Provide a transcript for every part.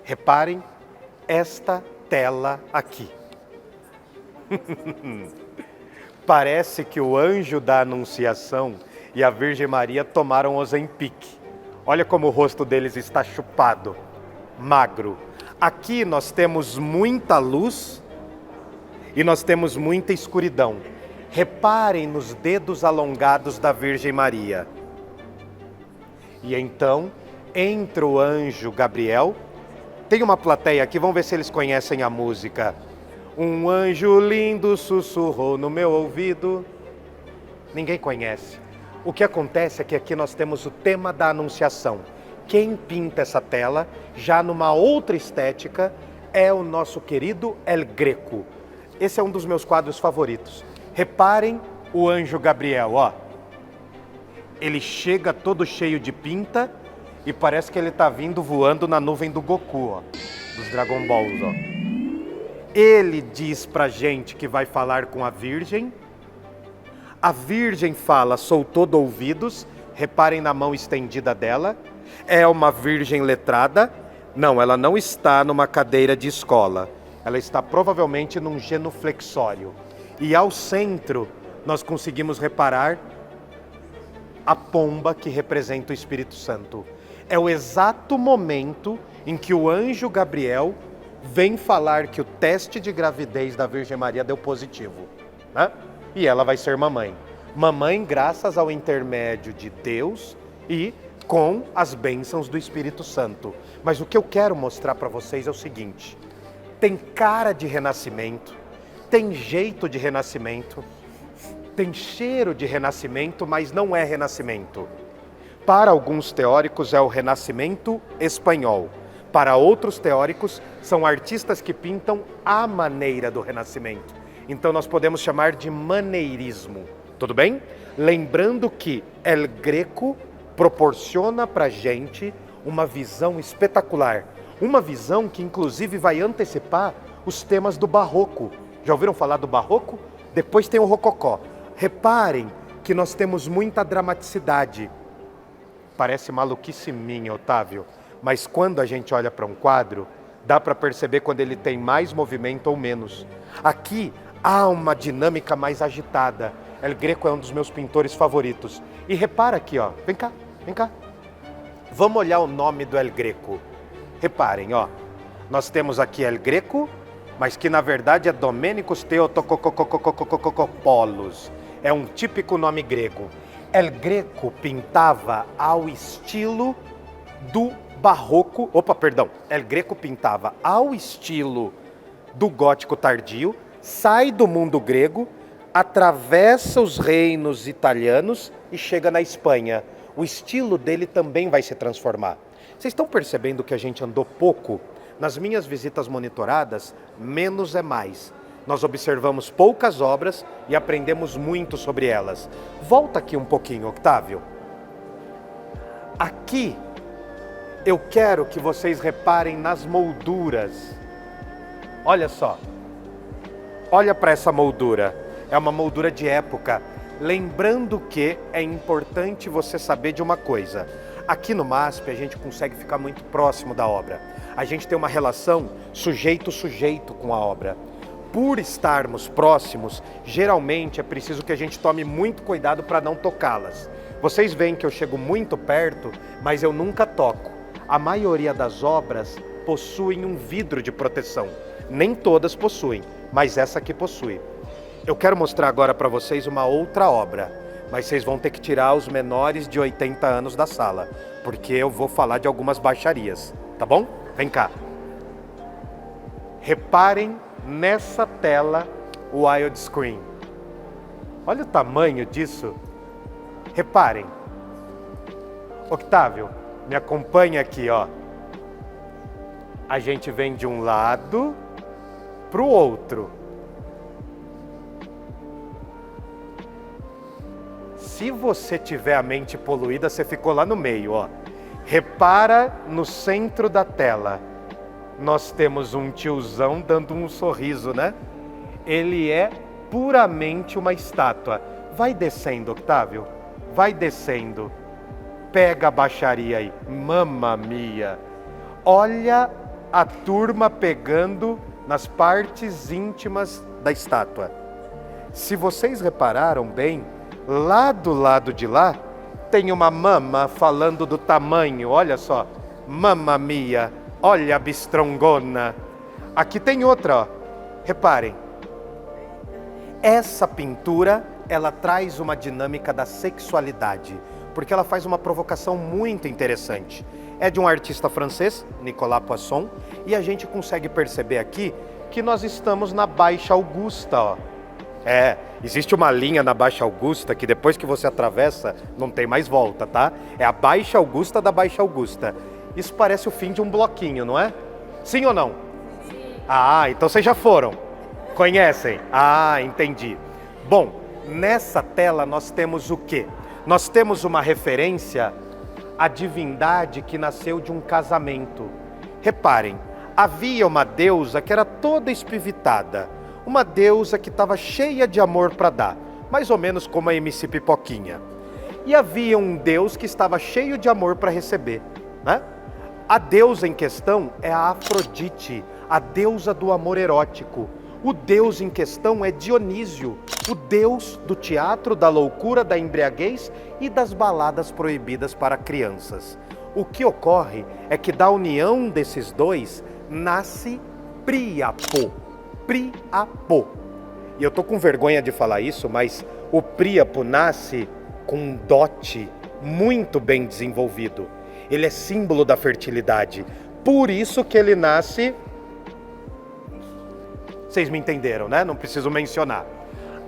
Reparem esta tela aqui. Parece que o anjo da Anunciação e a Virgem Maria tomaram Ozempic. Olha como o rosto deles está chupado, magro. Aqui nós temos muita luz e nós temos muita escuridão. Reparem nos dedos alongados da Virgem Maria. E então entra o anjo Gabriel. Tem uma plateia aqui, vamos ver se eles conhecem a música. Um anjo lindo sussurrou no meu ouvido. Ninguém conhece. O que acontece é que aqui nós temos o tema da Anunciação. Quem pinta essa tela, já numa outra estética, é o nosso querido El Greco. Esse é um dos meus quadros favoritos. Reparem o anjo Gabriel, ó. Ele chega todo cheio de pinta e parece que ele está vindo voando na nuvem do Goku, ó, dos Dragon Balls, ó. Ele diz pra gente que vai falar com a Virgem. A Virgem fala, sou todo ouvidos. Reparem na mão estendida dela. É uma virgem letrada. Não, ela não está numa cadeira de escola. Ela está provavelmente num genuflexório. E ao centro, nós conseguimos reparar a pomba que representa o Espírito Santo. É o exato momento em que o anjo Gabriel vem falar que o teste de gravidez da Virgem Maria deu positivo, né? E ela vai ser mamãe. Mamãe graças ao intermédio de Deus e com as bênçãos do Espírito Santo. Mas o que eu quero mostrar para vocês é o seguinte: tem cara de renascimento, tem jeito de renascimento, tem cheiro de renascimento, mas não é renascimento. Para alguns teóricos é o renascimento espanhol. Para outros teóricos, são artistas que pintam à maneira do renascimento. Então nós podemos chamar de maneirismo. Tudo bem? Lembrando que El Greco proporciona para a gente uma visão espetacular. Uma visão que inclusive vai antecipar os temas do Barroco. Já ouviram falar do Barroco? Depois tem o Rococó. Reparem que nós temos muita dramaticidade. Parece maluquice minha, Otávio. Mas quando a gente olha para um quadro, dá para perceber quando ele tem mais movimento ou menos. Aqui há uma dinâmica mais agitada. El Greco é um dos meus pintores favoritos. E repara aqui, ó. Vem cá, vem cá. Vamos olhar o nome do El Greco. Reparem, ó. Nós temos aqui El Greco, mas que na verdade é Domenicos Theotokokokokokokokokopoulos. É um típico nome grego. El Greco pintava ao estilo do Barroco, El Greco pintava ao estilo do gótico tardio, sai do mundo grego, atravessa os reinos italianos e chega na Espanha. O estilo dele também vai se transformar. Vocês estão percebendo que a gente andou pouco? Nas minhas visitas monitoradas, menos é mais. Nós observamos poucas obras e aprendemos muito sobre elas. Volta aqui um pouquinho, Octávio. Aqui eu quero que vocês reparem nas molduras. Olha só. Olha para essa moldura. É uma moldura de época. Lembrando que é importante você saber de uma coisa. Aqui no MASP a gente consegue ficar muito próximo da obra. A gente tem uma relação sujeito-sujeito com a obra. Por estarmos próximos, geralmente é preciso que a gente tome muito cuidado para não tocá-las. Vocês veem que eu chego muito perto, mas eu nunca toco. A maioria das obras possuem um vidro de proteção. Nem todas possuem, mas essa aqui possui. Eu quero mostrar agora para vocês uma outra obra, mas vocês vão ter que tirar os menores de 80 anos da sala, porque eu vou falar de algumas baixarias, tá bom? Vem cá. Reparem nessa tela widescreen. Olha o tamanho disso. Reparem. Octávio, me acompanha aqui, ó. A gente vem de um lado para o outro. Se você tiver a mente poluída, você ficou lá no meio, ó. Repara no centro da tela. Nós temos um tiozão dando um sorriso, né? Ele é puramente uma estátua. Vai descendo, Octávio. Vai descendo. Pega a baixaria aí. Mamma mia. Olha a turma pegando nas partes íntimas da estátua. Se vocês repararam bem, lá do lado de lá, tem uma mama falando do tamanho, olha só. Mamma mia, olha a bistrongona. Aqui tem outra, ó. Reparem. Essa pintura, ela traz uma dinâmica da sexualidade, porque ela faz uma provocação muito interessante. É de um artista francês, Nicolas Poisson, e a gente consegue perceber aqui que nós estamos na Baixa Augusta, ó. Existe uma linha na Baixa Augusta que depois que você atravessa, não tem mais volta, tá? É a Baixa Augusta da Baixa Augusta. Isso parece o fim de um bloquinho, não é? Sim ou não? Sim. Ah, então vocês já foram. Conhecem? Ah, entendi. Bom, nessa tela nós temos o quê? Nós temos uma referência à divindade que nasceu de um casamento. Reparem, havia uma deusa que era toda espivitada. Uma deusa que estava cheia de amor para dar, mais ou menos como a MC Pipoquinha. E havia um deus que estava cheio de amor para receber, né? A deusa em questão é a Afrodite, a deusa do amor erótico. O deus em questão é Dionísio, o deus do teatro, da loucura, da embriaguez e das baladas proibidas para crianças. O que ocorre é que da união desses dois nasce Príapo. Príapo. E eu tô com vergonha de falar isso, mas o Príapo nasce com um dote muito bem desenvolvido. Ele é símbolo da fertilidade. Por isso que ele nasce... Vocês me entenderam, né? Não preciso mencionar.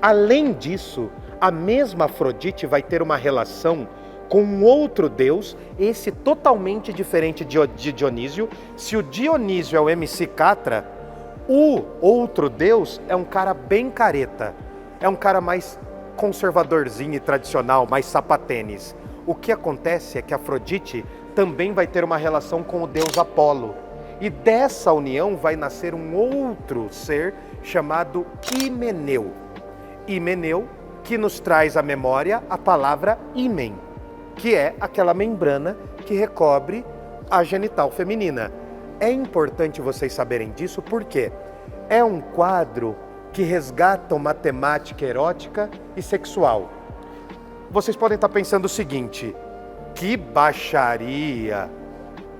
Além disso, a mesma Afrodite vai ter uma relação com um outro deus, esse totalmente diferente de Dionísio. Se o Dionísio é o MC Catra, o outro deus é um cara bem careta, é um cara mais conservadorzinho e tradicional, mais sapatênis. O que acontece é que Afrodite também vai ter uma relação com o deus Apolo. E dessa união vai nascer um outro ser chamado Himeneu. Himeneu, que nos traz à memória a palavra ímen, que é aquela membrana que recobre a genital feminina. É importante vocês saberem disso porque é um quadro que resgata uma temática erótica e sexual. Vocês podem estar pensando o seguinte: que baixaria,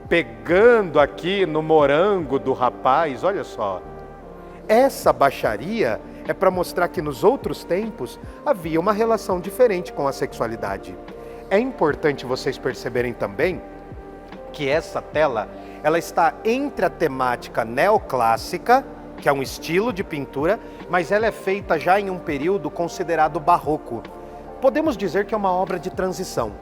pegando aqui no morango do rapaz, olha só. Essa baixaria é para mostrar que nos outros tempos havia uma relação diferente com a sexualidade. É importante vocês perceberem também que essa tela, ela está entre a temática neoclássica, que é um estilo de pintura, mas ela é feita já em um período considerado barroco. Podemos dizer que é uma obra de transição.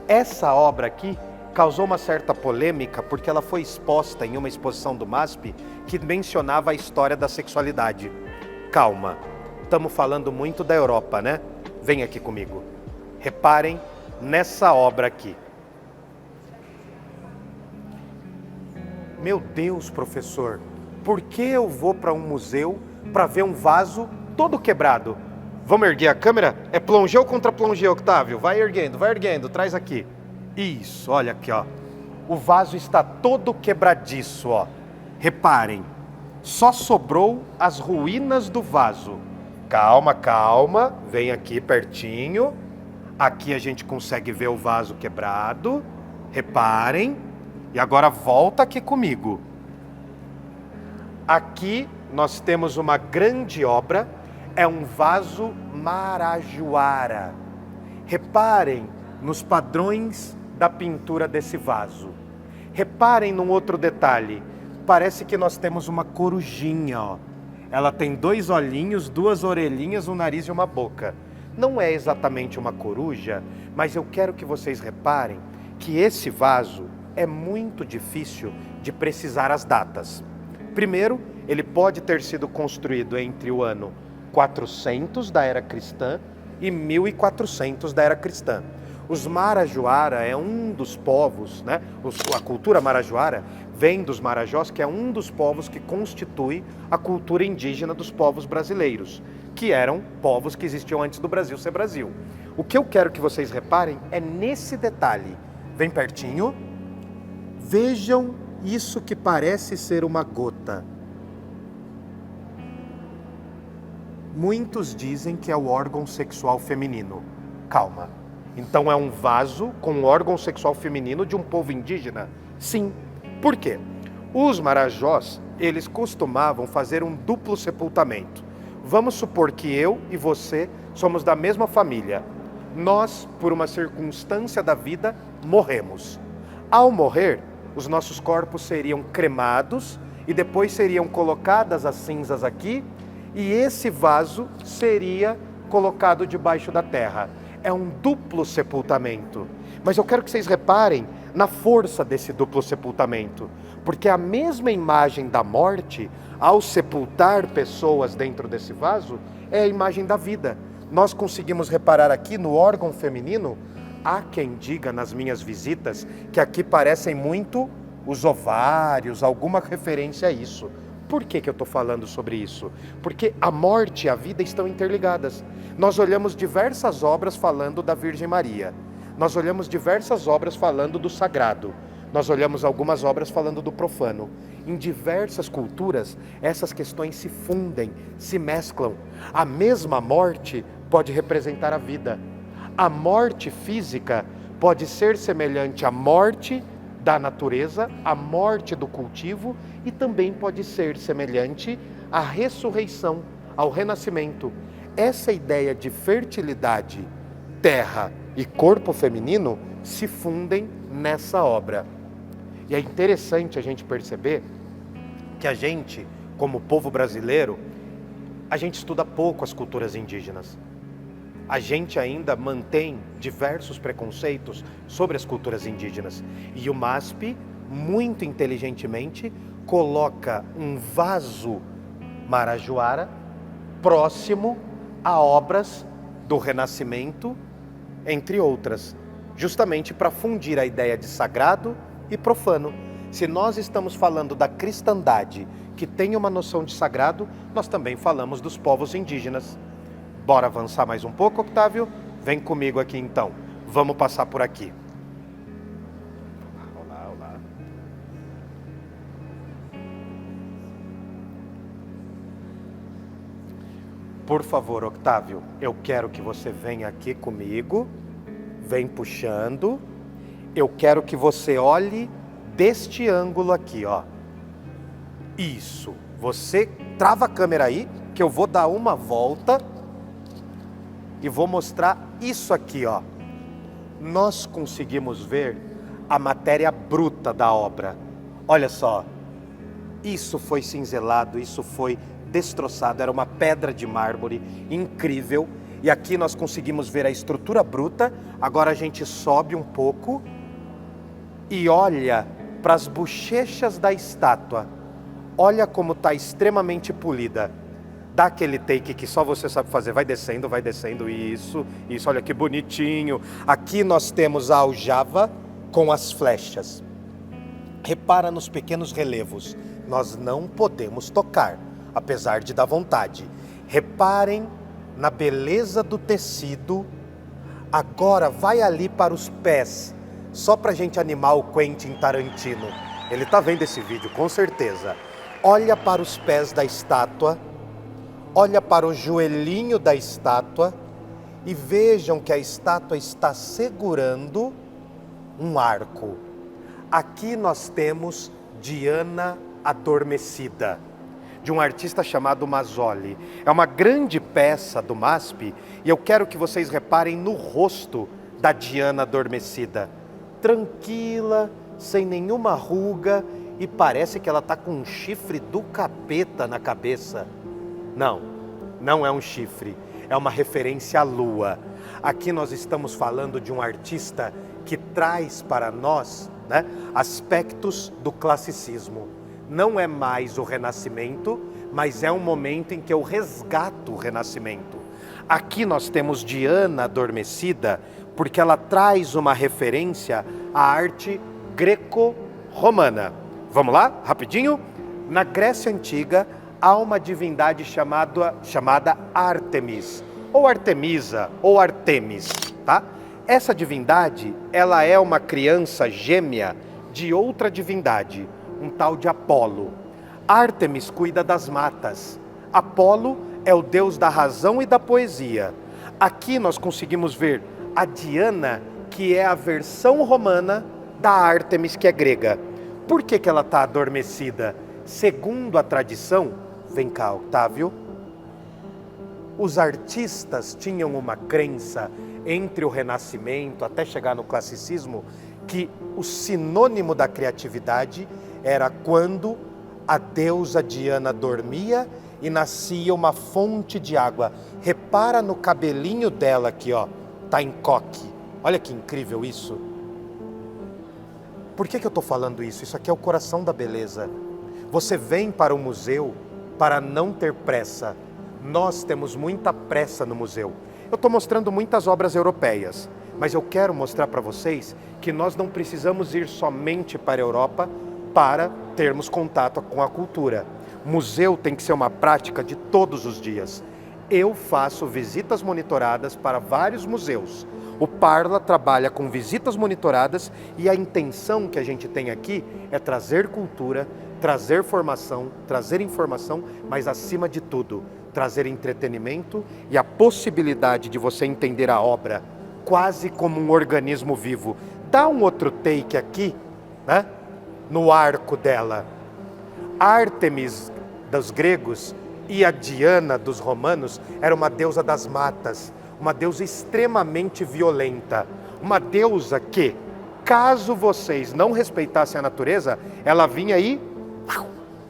Essa obra aqui causou uma certa polêmica porque ela foi exposta em uma exposição do MASP que mencionava a história da sexualidade. Calma, estamos falando muito da Europa, né? Vem aqui comigo. Reparem nessa obra aqui. Meu Deus, professor, por que eu vou para um museu para ver um vaso todo quebrado? Vamos erguer a câmera? É plongeu contra plongeu, Octávio. Vai erguendo, traz aqui. Isso, olha aqui, ó. O vaso está todo quebradiço, ó. Reparem, só sobrou as ruínas do vaso. Calma, calma, vem aqui pertinho. Aqui a gente consegue ver o vaso quebrado. Reparem. E agora volta aqui comigo. Aqui nós temos uma grande obra. É um vaso marajoara. Reparem nos padrões da pintura desse vaso. Reparem num outro detalhe. Parece que nós temos uma corujinha, ó. Ela tem 2 olhinhos, 2 orelhinhas, um nariz e uma boca. Não é exatamente uma coruja, mas eu quero que vocês reparem que esse vaso é muito difícil de precisar as datas. Primeiro, ele pode ter sido construído entre o ano 400 da era cristã e 1400 da era cristã. Os Marajoara é um dos povos, né? A cultura marajoara vem dos Marajós, que é um dos povos que constitui a cultura indígena dos povos brasileiros, que eram povos que existiam antes do Brasil ser Brasil. O que eu quero que vocês reparem é nesse detalhe. Vem pertinho. Vejam isso que parece ser uma gota. Muitos dizem que é o órgão sexual feminino. Calma. Então é um vaso com o órgão sexual feminino de um povo indígena? Sim. Por quê? Os marajós, eles costumavam fazer um duplo sepultamento. Vamos supor que eu e você somos da mesma família. Nós, por uma circunstância da vida, morremos. Ao morrer, os nossos corpos seriam cremados e depois seriam colocadas as cinzas aqui e esse vaso seria colocado debaixo da terra. É um duplo sepultamento. Mas eu quero que vocês reparem na força desse duplo sepultamento, porque a mesma imagem da morte, ao sepultar pessoas dentro desse vaso, é a imagem da vida. Nós conseguimos reparar aqui no órgão feminino, há quem diga nas minhas visitas que aqui parecem muito os ovários, alguma referência a isso. Por que eu estou falando sobre isso? Porque a morte e a vida estão interligadas. Nós olhamos diversas obras falando da Virgem Maria. Nós olhamos diversas obras falando do sagrado. Nós olhamos algumas obras falando do profano. Em diversas culturas, essas questões se fundem, se mesclam. A mesma morte pode representar a vida. A morte física pode ser semelhante à morte da natureza, à morte do cultivo, e também pode ser semelhante à ressurreição, ao renascimento. Essa ideia de fertilidade, terra e corpo feminino se fundem nessa obra. E é interessante a gente perceber que a gente, como povo brasileiro, a gente estuda pouco as culturas indígenas. A gente ainda mantém diversos preconceitos sobre as culturas indígenas. E o MASP, muito inteligentemente, coloca um vaso marajoara próximo a obras do Renascimento, entre outras, justamente para fundir a ideia de sagrado e profano. Se nós estamos falando da cristandade, que tem uma noção de sagrado, nós também falamos dos povos indígenas. Bora avançar mais um pouco, Octávio? Vem comigo aqui então. Vamos passar por aqui. Olá, olá. Por favor, Octávio, eu quero que você venha aqui comigo. Vem puxando. Eu quero que você olhe deste ângulo aqui, ó. Isso. Você trava a câmera aí, que eu vou dar uma volta e vou mostrar isso aqui, ó. Nós conseguimos ver a matéria bruta da obra. Olha só. Isso foi cinzelado, isso foi destroçado. Era uma pedra de mármore incrível. E aqui nós conseguimos ver a estrutura bruta. Agora a gente sobe um pouco e olha para as bochechas da estátua. Olha como está extremamente polida. Dá aquele take que só você sabe fazer. Vai descendo, isso. Olha que bonitinho. Aqui nós temos a aljava com as flechas. Repara nos pequenos relevos. Nós não podemos tocar, apesar de dar vontade. Reparem na beleza do tecido. Agora vai ali para os pés, só para a gente animar o Quentin Tarantino. Ele está vendo esse vídeo, com certeza. Olha para os pés da estátua, olha para o joelhinho da estátua e vejam que a estátua está segurando um arco. Aqui nós temos Diana Adormecida, de um artista chamado Mazzoli. É uma grande peça do MASP e eu quero que vocês reparem no rosto da Diana Adormecida. Tranquila, sem nenhuma ruga, e parece que ela está com um chifre do capeta na cabeça. Não, não é um chifre, é uma referência à lua. Aqui nós estamos falando de um artista que traz para nós, né, aspectos do classicismo. Não é mais o Renascimento, mas é um momento em que eu resgato o Renascimento. Aqui nós temos Diana Adormecida, porque ela traz uma referência à arte greco-romana. Vamos lá, rapidinho? Na Grécia Antiga, há uma divindade chamada Ártemis, ou Artemisa, ou Artemis, tá? Essa divindade, ela é uma criança gêmea de outra divindade. um tal de Apolo. Ártemis cuida das matas. Apolo é o deus da razão e da poesia. Aqui nós conseguimos ver a Diana, que é a versão romana da Ártemis, que é grega. Por que ela está adormecida? Segundo a tradição, vem cá, Octávio, os artistas tinham uma crença entre o Renascimento até chegar no Classicismo, que o sinônimo da criatividade era quando a deusa Diana dormia e nascia uma fonte de água. Repara no cabelinho dela aqui, ó, tá em coque. Olha que incrível isso. Por que eu estou falando isso? Isso aqui é o coração da beleza. Você vem para o museu para não ter pressa. Nós temos muita pressa no museu. Eu estou mostrando muitas obras europeias, mas eu quero mostrar para vocês que nós não precisamos ir somente para a Europa para termos contato com a cultura. Museu tem que ser uma prática de todos os dias. Eu faço visitas monitoradas para vários museus. O Parla trabalha com visitas monitoradas e a intenção que a gente tem aqui é trazer cultura, trazer formação, trazer informação, mas acima de tudo, trazer entretenimento e a possibilidade de você entender a obra quase como um organismo vivo. Dá um outro take aqui, né? No arco dela. Ártemis dos gregos e a Diana dos romanos era uma deusa das matas, uma deusa extremamente violenta, uma deusa que, caso vocês não respeitassem a natureza, ela vinha e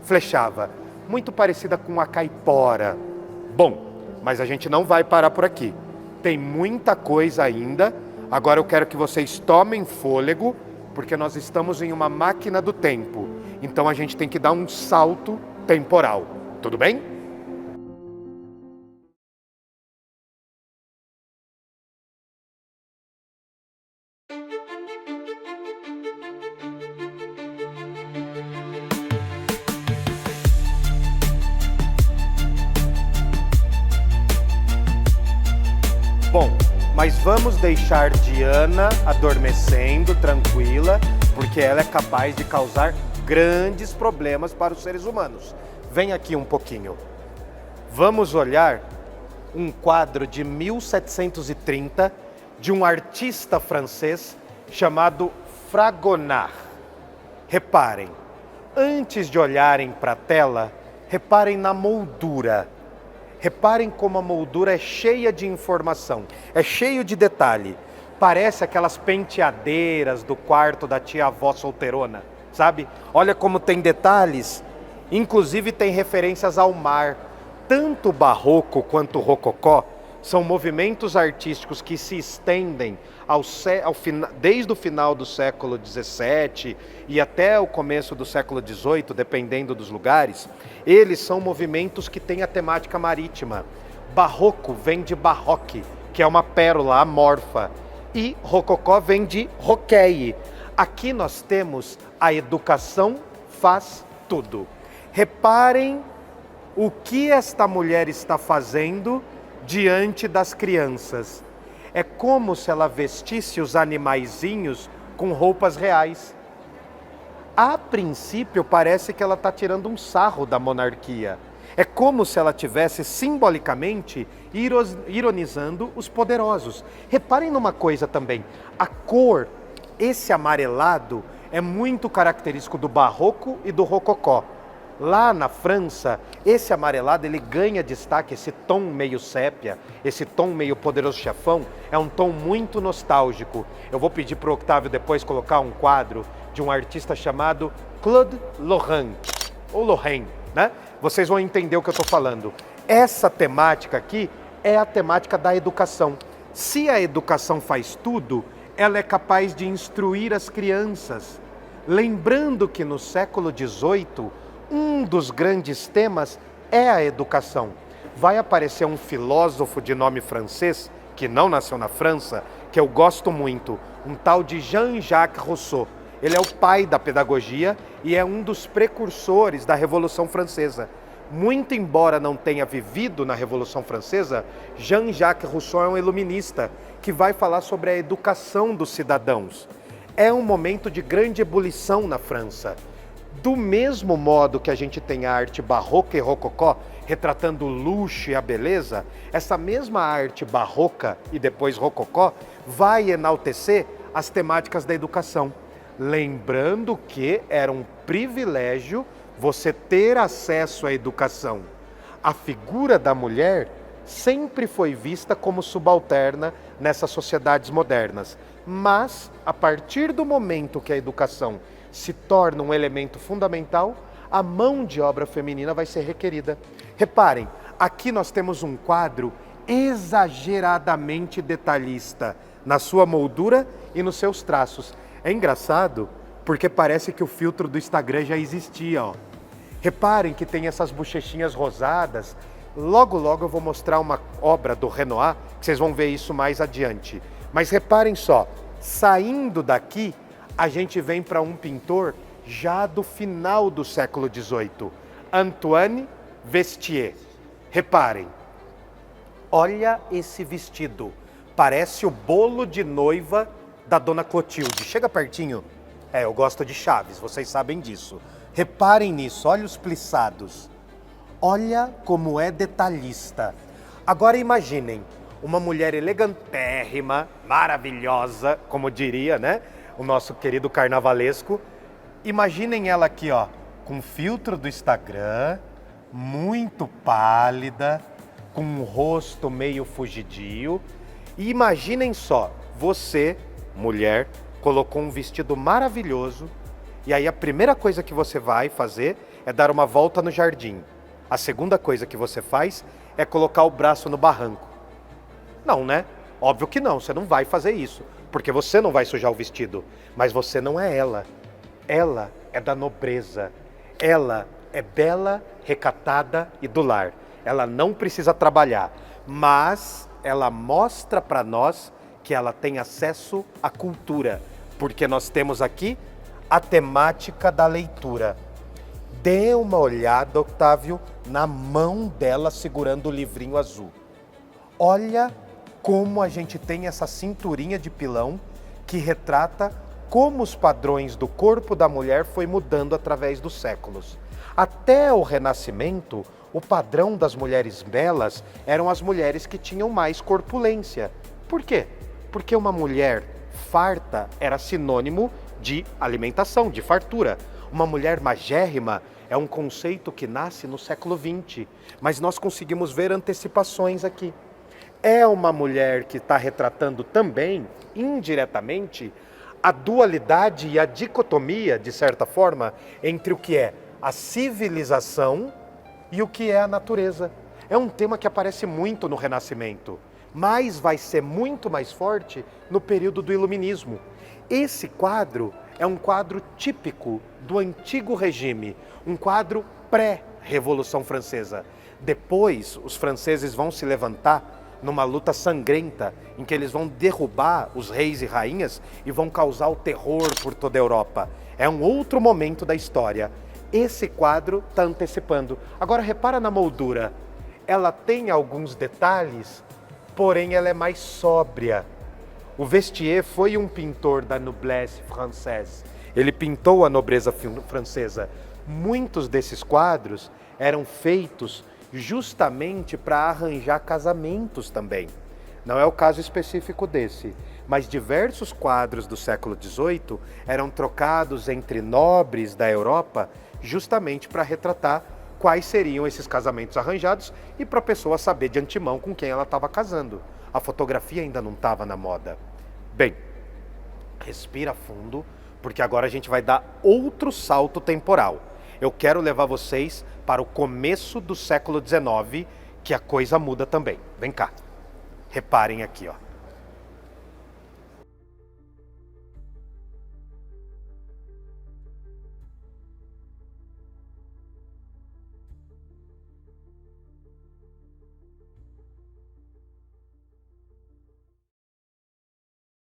flechava, muito parecida com a caipora. Bom, mas a gente não vai parar por aqui, tem muita coisa ainda. Agora eu quero que vocês tomem fôlego, porque nós estamos em uma máquina do tempo, então a gente tem que dar um salto temporal, tudo bem? Bom, mas vamos deixar Diana adormecendo, tranquila, porque ela é capaz de causar grandes problemas para os seres humanos. Vem aqui um pouquinho. Vamos olhar um quadro de 1730 de um artista francês chamado Fragonard. Reparem, antes de olharem para a tela, reparem na moldura. Reparem como a moldura é cheia de informação, é cheio de detalhe. Parece aquelas penteadeiras do quarto da tia-avó solteirona, sabe? Olha como tem detalhes, inclusive tem referências ao mar. Tanto o barroco quanto o rococó são movimentos artísticos que se estendem desde o final do século XVII e até o começo do século XVIII, dependendo dos lugares. Eles são movimentos que têm a temática marítima. Barroco vem de barroque, que é uma pérola amorfa, e rococó vem de roqueie. Aqui nós temos a educação faz tudo. Reparem o que esta mulher está fazendo diante das crianças. É como se ela vestisse os animaizinhos com roupas reais. A princípio parece que ela está tirando um sarro da monarquia. É como se ela tivesse simbolicamente ironizando os poderosos. Reparem numa coisa também, a cor, esse amarelado, é muito característico do barroco e do rococó. Lá na França, esse amarelado ele ganha destaque, esse tom meio sépia, esse tom meio poderoso chefão, é um tom muito nostálgico. Eu vou pedir para o Octávio depois colocar um quadro de um artista chamado Claude Lorrain, ou Lorrain, né? Vocês vão entender o que eu estou falando. Essa temática aqui é a temática da educação. Se a educação faz tudo, ela é capaz de instruir as crianças. Lembrando que no século XVIII, um dos grandes temas é a educação. Vai aparecer um filósofo de nome francês, que não nasceu na França, que eu gosto muito, um tal de Jean-Jacques Rousseau. Ele é o pai da pedagogia e é um dos precursores da Revolução Francesa. Muito embora não tenha vivido na Revolução Francesa, Jean-Jacques Rousseau é um iluminista que vai falar sobre a educação dos cidadãos. É um momento de grande ebulição na França. Do mesmo modo que a gente tem a arte barroca e rococó, retratando o luxo e a beleza, essa mesma arte barroca e depois rococó vai enaltecer as temáticas da educação. Lembrando que era um privilégio você ter acesso à educação. A figura da mulher sempre foi vista como subalterna nessas sociedades modernas. Mas, a partir do momento que a educação se torna um elemento fundamental, a mão de obra feminina vai ser requerida. Reparem, aqui nós temos um quadro exageradamente detalhista na sua moldura e nos seus traços. É engraçado porque parece que o filtro do Instagram já existia, ó. Reparem que tem essas bochechinhas rosadas. Logo, logo eu vou mostrar uma obra do Renoir, que vocês vão ver isso mais adiante. Mas reparem só, saindo daqui, a gente vem para um pintor já do final do século XVIII, Antoine Vestier. Reparem, olha esse vestido, parece o bolo de noiva da Dona Clotilde. Chega pertinho. Eu gosto de Chaves, vocês sabem disso. Reparem nisso, olha os plissados. Olha como é detalhista. Agora imaginem, uma mulher elegantérrima, maravilhosa, como diria, né? O nosso querido carnavalesco. Imaginem ela aqui, ó, com filtro do Instagram, muito pálida, com um rosto meio fugidio. E imaginem só, você, mulher, colocou um vestido maravilhoso e aí a primeira coisa que você vai fazer é dar uma volta no jardim. A segunda coisa que você faz é colocar o braço no barranco. Não, né? Óbvio que não, você não vai fazer isso, porque você não vai sujar o vestido. Mas você não é ela. Ela é da nobreza. Ela é bela, recatada e do lar. Ela não precisa trabalhar, mas ela mostra para nós que ela tem acesso à cultura, porque nós temos aqui a temática da leitura. Dê uma olhada, Octávio, na mão dela segurando o livrinho azul. Olha como a gente tem essa cinturinha de pilão que retrata como os padrões do corpo da mulher foi mudando através dos séculos. Até o Renascimento, o padrão das mulheres belas eram as mulheres que tinham mais corpulência. Por quê? Porque uma mulher farta era sinônimo de alimentação, de fartura. Uma mulher magérrima é um conceito que nasce no século XX, mas nós conseguimos ver antecipações aqui. É uma mulher que está retratando também, indiretamente, a dualidade e a dicotomia, de certa forma, entre o que é a civilização e o que é a natureza. É um tema que aparece muito no Renascimento, mas vai ser muito mais forte no período do Iluminismo. Esse quadro é um quadro típico do antigo regime, um quadro pré-Revolução Francesa. Depois, os franceses vão se levantar numa luta sangrenta, em que eles vão derrubar os reis e rainhas e vão causar o terror por toda a Europa. É um outro momento da história. Esse quadro está antecipando. Agora repara na moldura. Ela tem alguns detalhes, porém ela é mais sóbria. O Vestier foi um pintor da noblesse française. Ele pintou a nobreza francesa. Muitos desses quadros eram feitos justamente para arranjar casamentos também. Não é o caso específico desse, mas diversos quadros do século XVIII eram trocados entre nobres da Europa justamente para retratar quais seriam esses casamentos arranjados e para a pessoa saber de antemão com quem ela estava casando. A fotografia ainda não estava na moda. Bem, respira fundo, porque agora a gente vai dar outro salto temporal. Eu quero levar vocês para o começo do século XIX, que a coisa muda também. Vem cá. Reparem aqui, ó.